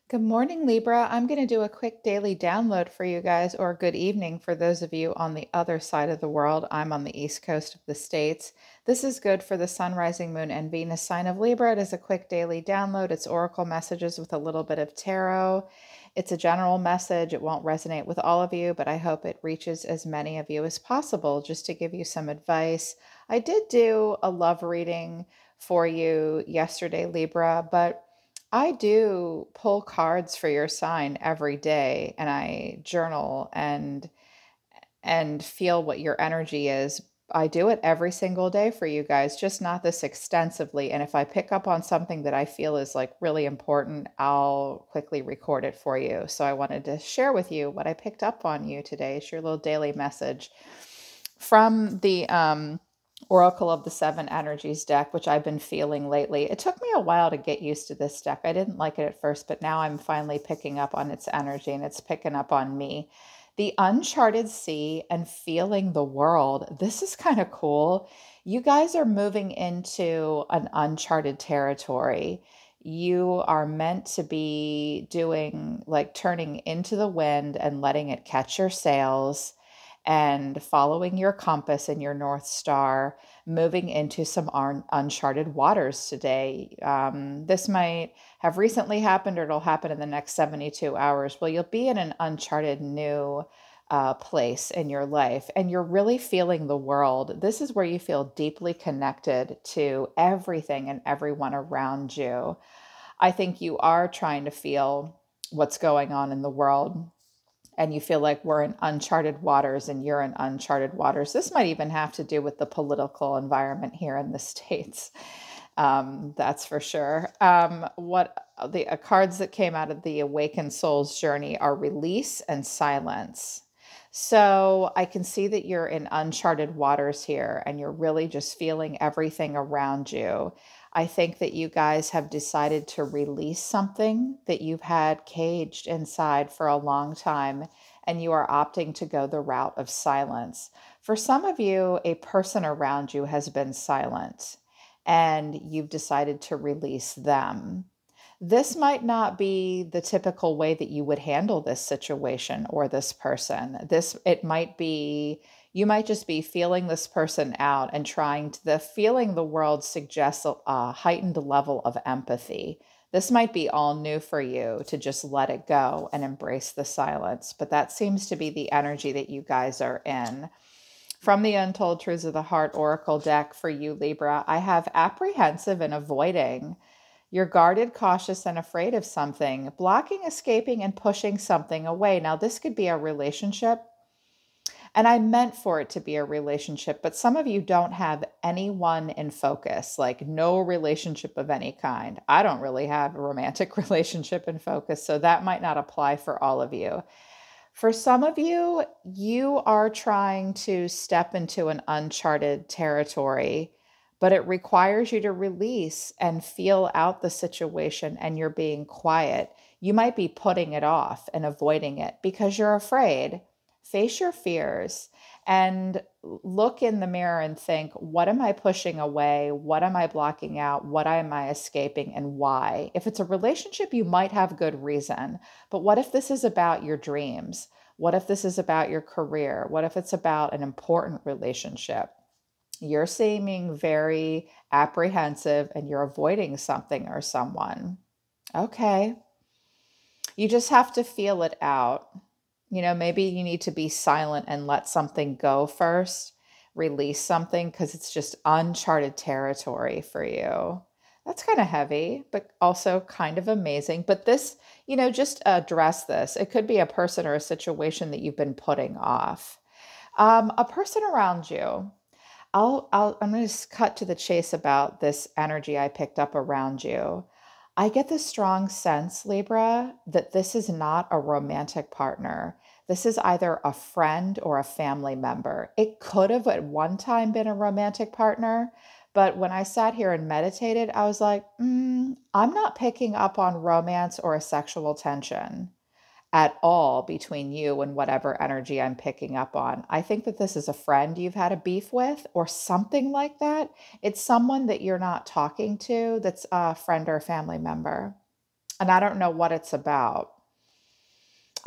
Good morning, Libra. I'm going to do a quick daily download for you guys, or good evening for those of you on the other side of the world. I'm on the east coast of the States. This is good for the Sun, Rising, Moon, and Venus sign of Libra. It is a quick daily download. It's oracle messages with a little bit of tarot. It's a general message. It won't resonate with all of you, but I hope it reaches as many of you as possible just to give you some advice. I did do a love reading for you yesterday, Libra, but I do pull cards for your sign every day and I journal and feel what your energy is. I do it every single day for you guys, just not this extensively. And if I pick up on something that I feel is like really important, I'll quickly record it for you. So I wanted to share with you what I picked up on you today. It's your little daily message from the Oracle of the Seven Energies deck, which I've been feeling lately. It took me a while to get used to this deck. I didn't like it at first, but now I'm finally picking up on its energy and it's picking up on me. The Uncharted Sea and feeling the world. This is kind of cool. You guys are moving into an uncharted territory. You are meant to be doing like turning into the wind and letting it catch your sails and following your compass and your North Star, moving into some uncharted waters today. This might have recently happened or it'll happen in the next 72 hours. Well, you'll be in an uncharted new place in your life and you're really feeling the world. This is where you feel deeply connected to everything and everyone around you. I think you are trying to feel what's going on in the world and you feel like we're in uncharted waters and you're in uncharted waters. This might even have to do with the political environment here in the States. That's for sure. What the cards that came out of the Awakened Soul's journey are release and silence. So I can see that you're in uncharted waters here and you're really just feeling everything around you. I think that you guys have decided to release something that you've had caged inside for a long time, and you are opting to go the route of silence. For some of you, a person around you has been silent, and you've decided to release them. This might not be the typical way that you would handle this situation or this person. It might be, you might just be feeling this person out and the feeling the world suggests a heightened level of empathy. This might be all new for you to just let it go and embrace the silence, but that seems to be the energy that you guys are in. From the Untold Truths of the Heart Oracle deck for you, Libra, I have apprehensive and avoiding. You're guarded, cautious, and afraid of something, blocking, escaping, and pushing something away. Now, this could be a relationship, and I meant for it to be a relationship, but some of you don't have anyone in focus, like no relationship of any kind. I don't really have a romantic relationship in focus, so that might not apply for all of you. For some of you, you are trying to step into an uncharted territory, but it requires you to release and feel out the situation, and you're being quiet. You might be putting it off and avoiding it because you're afraid. Face your fears and look in the mirror and think, what am I pushing away? What am I blocking out? What am I escaping and why? If it's a relationship, you might have good reason. But what if this is about your dreams? What if this is about your career? What if it's about an important relationship? You're seeming very apprehensive and you're avoiding something or someone. Okay. You just have to feel it out. Maybe you need to be silent and let something go first, release something because it's just uncharted territory for you. That's kind of heavy, but also kind of amazing. But this, just address this. It could be a person or a situation that you've been putting off. A person around you. I'm going to cut to the chase about this energy I picked up around you. I get the strong sense, Libra, that this is not a romantic partner. This is either a friend or a family member. It could have at one time been a romantic partner, but when I sat here and meditated, I was like, I'm not picking up on romance or a sexual tension at all between you and whatever energy I'm picking up on. I think that this is a friend you've had a beef with or something like that. It's someone that you're not talking to that's a friend or a family member. And I don't know what it's about.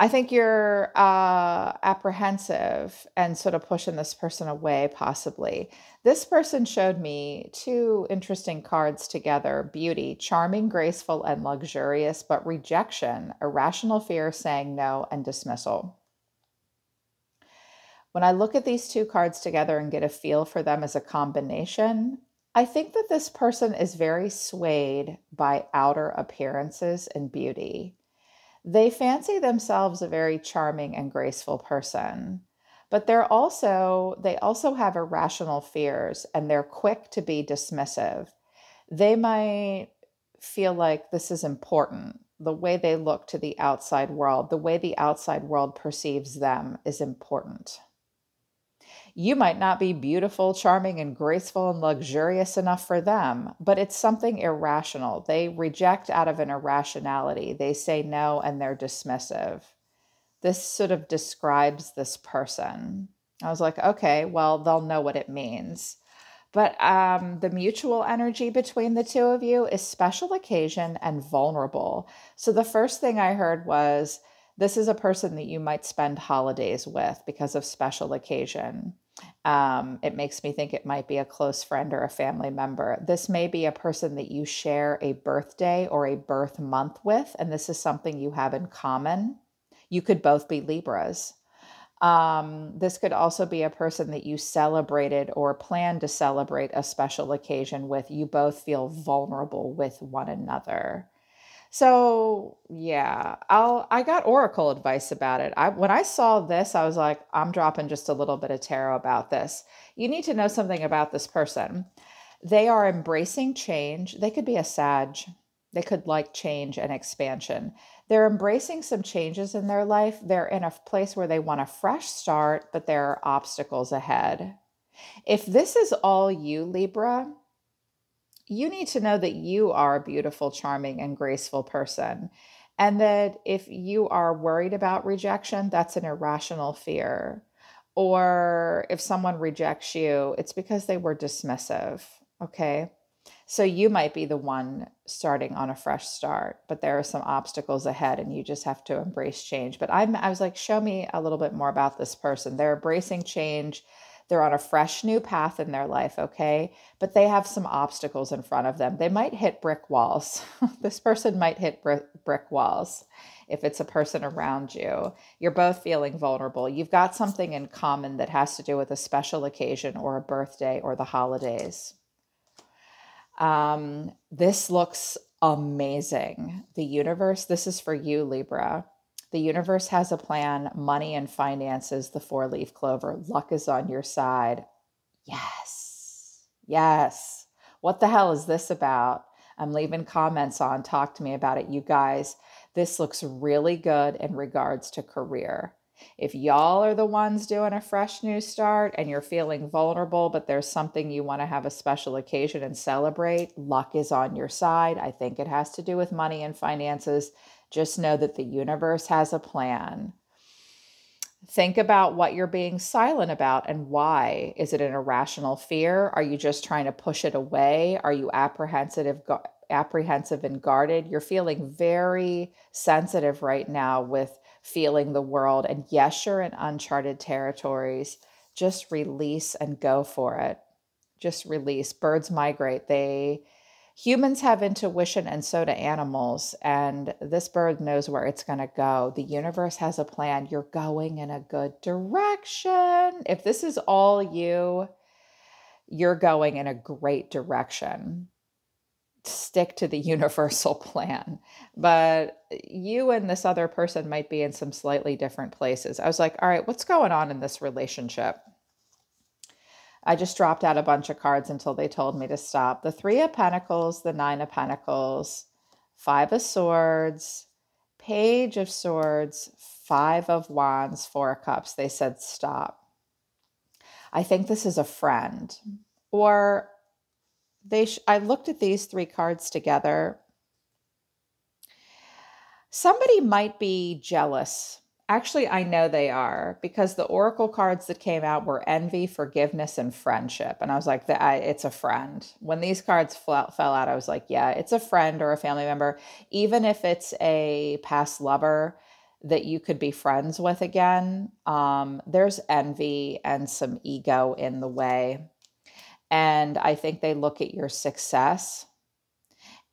I think you're apprehensive and sort of pushing this person away, possibly. This person showed me two interesting cards together: beauty, charming, graceful, and luxurious, but rejection, irrational fear, saying no, and dismissal. When I look at these two cards together and get a feel for them as a combination, I think that this person is very swayed by outer appearances and beauty. They fancy themselves a very charming and graceful person, but they also have irrational fears and they're quick to be dismissive. They might feel like this is important. The way they look to the outside world, the way the outside world perceives them is important. You might not be beautiful, charming, and graceful and luxurious enough for them, but it's something irrational. They reject out of an irrationality. They say no and they're dismissive. This sort of describes this person. I was like, okay, well, they'll know what it means. But the mutual energy between the two of you is special occasion and vulnerable. So the first thing I heard was, this is a person that you might spend holidays with because of special occasion. It makes me think it might be a close friend or a family member. This may be a person that you share a birthday or a birth month with, and this is something you have in common. You could both be Libras. This could also be a person that you celebrated or plan to celebrate a special occasion with. You both feel vulnerable with one another. So yeah, I got oracle advice about it. When I saw this, I was like, I'm dropping just a little bit of tarot about this. You need to know something about this person. They are embracing change. They could be a Sag. They could like change and expansion. They're embracing some changes in their life. They're in a place where they want a fresh start, but there are obstacles ahead. If this is all you, Libra, you need to know that you are a beautiful, charming, and graceful person. And that if you are worried about rejection, that's an irrational fear. Or if someone rejects you, it's because they were dismissive. Okay. So you might be the one starting on a fresh start, but there are some obstacles ahead and you just have to embrace change. But I was like, show me a little bit more about this person. They're embracing change. They're on a fresh new path in their life, okay? But they have some obstacles in front of them. They might hit brick walls. This person might hit brick walls if it's a person around you. You're both feeling vulnerable. You've got something in common that has to do with a special occasion or a birthday or the holidays. This looks amazing. The universe, this is for you, Libra. The universe has a plan, money and finances, the four-leaf clover. Luck is on your side. Yes. Yes. What the hell is this about? I'm leaving comments on. Talk to me about it, you guys. This looks really good in regards to career. If y'all are the ones doing a fresh new start and you're feeling vulnerable, but there's something you want to have a special occasion and celebrate, luck is on your side. I think it has to do with money and finances. Just know that the universe has a plan. Think about what you're being silent about and why. Is it an irrational fear? Are you just trying to push it away? Are you apprehensive and guarded? You're feeling very sensitive right now with feeling the world. And yes, you're in uncharted territories. Just release and go for it. Just release. Birds migrate. Humans have intuition and so do animals. And this bird knows where it's going to go. The universe has a plan. You're going in a good direction. If this is all you, you're going in a great direction. Stick to the universal plan. But you and this other person might be in some slightly different places. I was like, all right, what's going on in this relationship? I just dropped out a bunch of cards until they told me to stop. The Three of Pentacles, the Nine of Pentacles, Five of Swords, Page of Swords, Five of Wands, Four of Cups. They said stop. I think this is a friend. Or I looked at these three cards together. Somebody might be jealous Actually, I know they are because the oracle cards that came out were envy, forgiveness, and friendship. And I was like, it's a friend. When these cards fell out, I was like, yeah, it's a friend or a family member. Even if it's a past lover that you could be friends with again, there's envy and some ego in the way. And I think they look at your success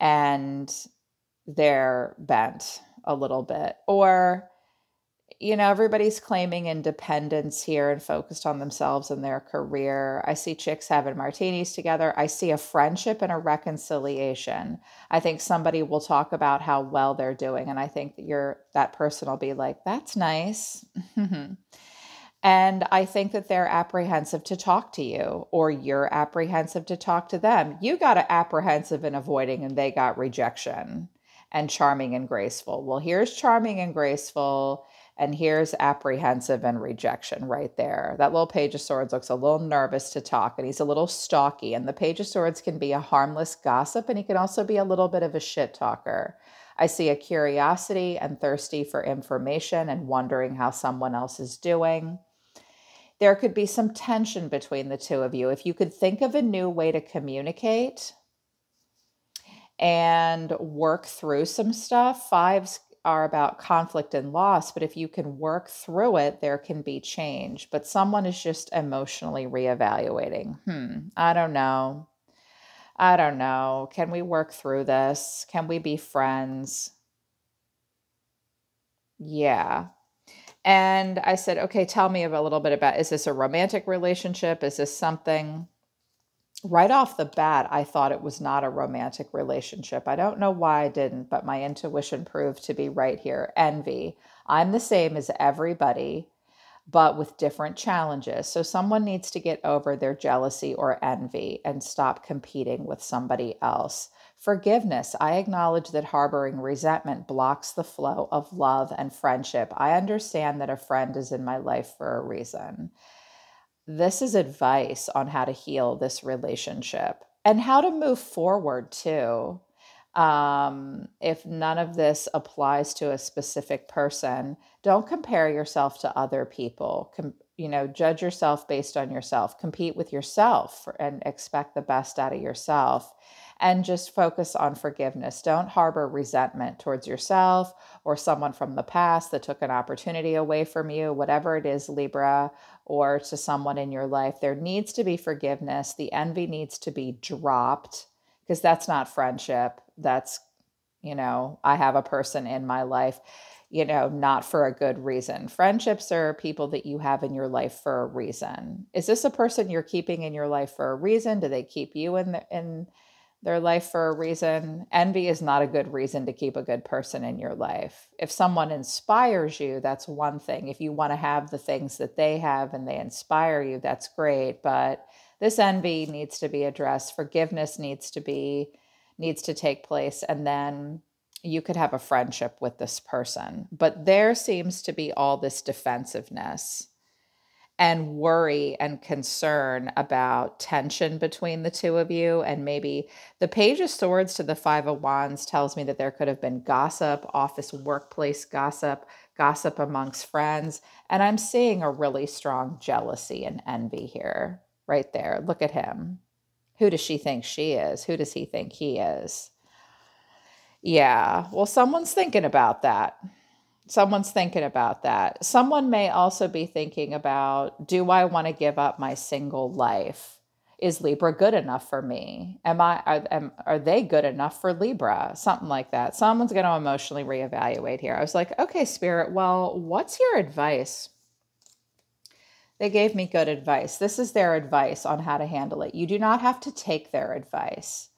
and they're bent a little bit. Or everybody's claiming independence here and focused on themselves and their career. I see chicks having martinis together. I see a friendship and a reconciliation. I think somebody will talk about how well they're doing, and I think that person will be like, "That's nice." And I think that they're apprehensive to talk to you, or you're apprehensive to talk to them. You got apprehensive and avoiding, and they got rejection and charming and graceful. Well, here's charming and graceful, and here's apprehensive and rejection right there. That little Page of Swords looks a little nervous to talk, and he's a little stalky. And the Page of Swords can be a harmless gossip, and he can also be a little bit of a shit talker. I see a curiosity and thirsty for information and wondering how someone else is doing. There could be some tension between the two of you. If you could think of a new way to communicate and work through some stuff, fives are about conflict and loss, but if you can work through it, there can be change. But someone is just emotionally reevaluating. I don't know. I don't know. Can we work through this? Can we be friends? Yeah. And I said, okay, tell me a little bit about, is this a romantic relationship? Is this something? Right off the bat, I thought it was not a romantic relationship. I don't know why I didn't, but my intuition proved to be right here. Envy. I'm the same as everybody, but with different challenges. So someone needs to get over their jealousy or envy and stop competing with somebody else. Forgiveness. I acknowledge that harboring resentment blocks the flow of love and friendship. I understand that a friend is in my life for a reason. This is advice on how to heal this relationship and how to move forward too. If none of this applies to a specific person, don't compare yourself to other people. Judge yourself based on yourself. Compete with yourself and expect the best out of yourself. And just focus on forgiveness. Don't harbor resentment towards yourself or someone from the past that took an opportunity away from you, whatever it is, Libra, or to someone in your life. There needs to be forgiveness. The envy needs to be dropped because that's not friendship. That's, I have a person in my life, not for a good reason. Friendships are people that you have in your life for a reason. Is this a person you're keeping in your life for a reason? Do they keep you in their life for a reason? Envy is not a good reason to keep a good person in your life. If someone inspires you, that's one thing. If you want to have the things that they have and they inspire you, that's great. But this envy needs to be addressed. Forgiveness needs to take place. And then you could have a friendship with this person. But there seems to be all this defensiveness and worry and concern about tension between the two of you. And maybe the Page of Swords to the Five of Wands tells me that there could have been gossip, office, workplace gossip, gossip amongst friends. And I'm seeing a really strong jealousy and envy here, right there. Look at him. Who does she think she is? Who does he think he is? Yeah, well, someone's thinking about that. Someone's thinking about that. Someone may also be thinking about, do I want to give up my single life? Is Libra good enough for me? Are they good enough for Libra? Something like that. Someone's going to emotionally reevaluate here. I was like, okay, Spirit, well, what's your advice? They gave me good advice. This is their advice on how to handle it. You do not have to take their advice.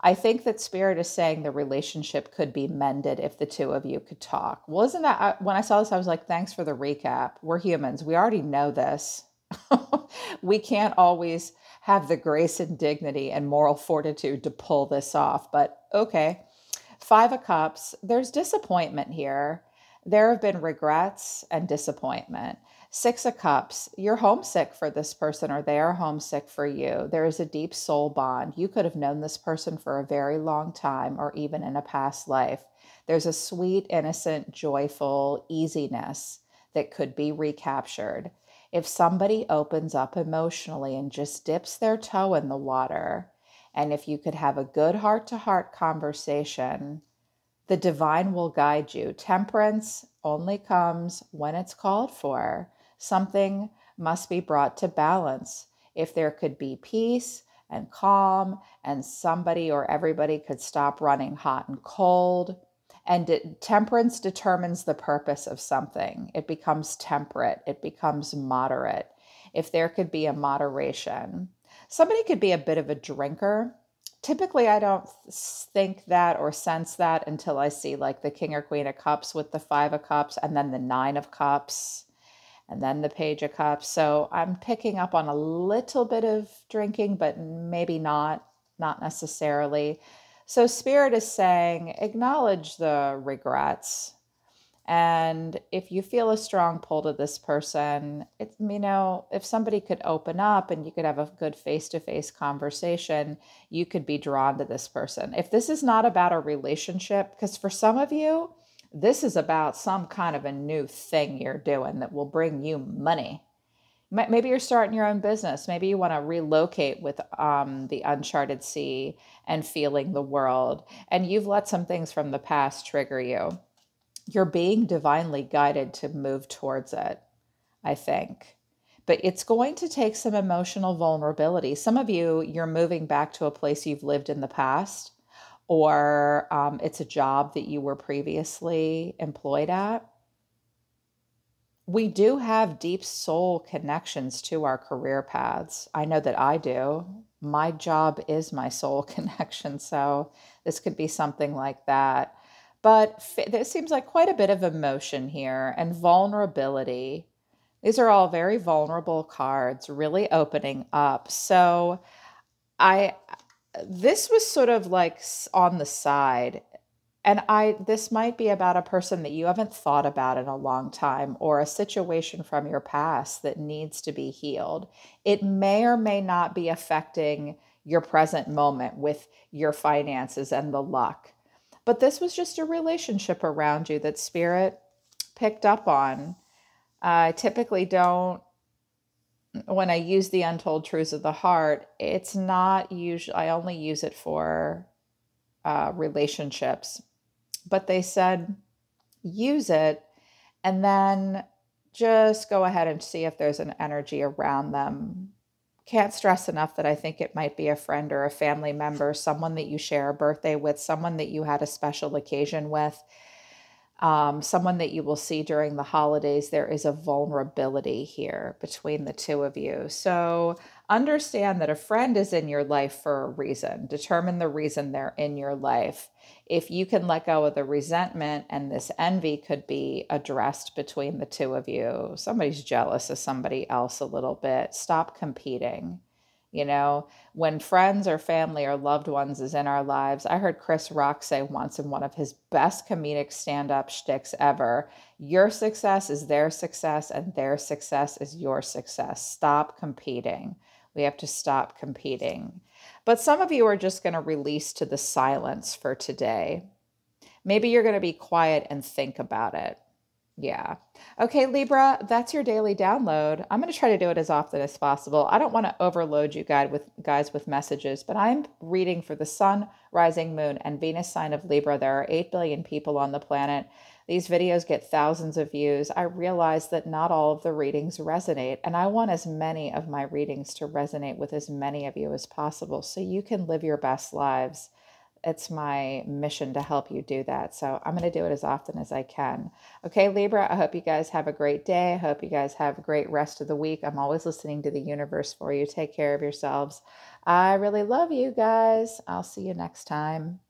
I think that Spirit is saying the relationship could be mended if the two of you could talk. Well, isn't that, when I saw this, I was like, thanks for the recap. We're humans. We already know this. We can't always have the grace and dignity and moral fortitude to pull this off, but okay. Five of Cups, there's disappointment here. There have been regrets and disappointment. Six of Cups, you're homesick for this person or they are homesick for you. There is a deep soul bond. You could have known this person for a very long time or even in a past life. There's a sweet, innocent, joyful easiness that could be recaptured. If somebody opens up emotionally and just dips their toe in the water, and if you could have a good heart-to-heart conversation, the divine will guide you. Temperance only comes when it's called for. Something must be brought to balance. If there could be peace and calm, and somebody or everybody could stop running hot and cold. And temperance determines the purpose of something. It becomes temperate, it becomes moderate. If there could be a moderation, somebody could be a bit of a drinker. Typically, I don't think that or sense that until I see like the King or Queen of Cups with the Five of Cups and then the Nine of Cups and then the Page of Cups. So I'm picking up on a little bit of drinking, but maybe not necessarily. So Spirit is saying, acknowledge the regrets. And if you feel a strong pull to this person, it's, if somebody could open up and you could have a good face-to-face conversation, you could be drawn to this person. If this is not about a relationship, because for some of you, this is about some kind of a new thing you're doing that will bring you money. Maybe you're starting your own business. Maybe you want to relocate with the uncharted sea and feeling the world. And you've let some things from the past trigger you. You're being divinely guided to move towards it, I think. But it's going to take some emotional vulnerability. Some of you, you're moving back to a place you've lived in the past, or it's a job that you were previously employed at. We do have deep soul connections to our career paths. I know that I do. My job is my soul connection, so this could be something like that. But there seems like quite a bit of emotion here and vulnerability. These are all very vulnerable cards, really opening up. So this was sort of like on the side. And this might be about a person that you haven't thought about in a long time, or a situation from your past that needs to be healed. It may or may not be affecting your present moment with your finances and the luck. But this was just a relationship around you that Spirit picked up on. I typically don't, when I use the untold truths of the heart, it's not usually, I only use it for relationships. But they said, use it and then just go ahead and see if there's an energy around them. Can't stress enough that I think it might be a friend or a family member, someone that you share a birthday with, someone that you had a special occasion with, someone that you will see during the holidays. There is a vulnerability here between the two of you. So understand that a friend is in your life for a reason. Determine the reason they're in your life. If you can let go of the resentment, and this envy could be addressed between the two of you. Somebody's jealous of somebody else a little bit. Stop competing. When friends or family or loved ones is in our lives, I heard Chris Rock say once in one of his best comedic stand-up shticks ever, your success is their success and their success is your success. Stop competing. We have to stop competing. But some of you are just going to release to the silence for today. Maybe you're going to be quiet and think about it. Yeah. Okay, Libra, that's your daily download. I'm going to try to do it as often as possible. I don't want to overload you guys with messages, but I'm reading for the Sun, Rising Moon, and Venus sign of Libra. There are 8 billion people on the planet. These videos get thousands of views. I realize that not all of the readings resonate, and I want as many of my readings to resonate with as many of you as possible so you can live your best lives. It's my mission to help you do that. So I'm going to do it as often as I can. Okay, Libra, I hope you guys have a great day. I hope you guys have a great rest of the week. I'm always listening to the universe for you. Take care of yourselves. I really love you guys. I'll see you next time.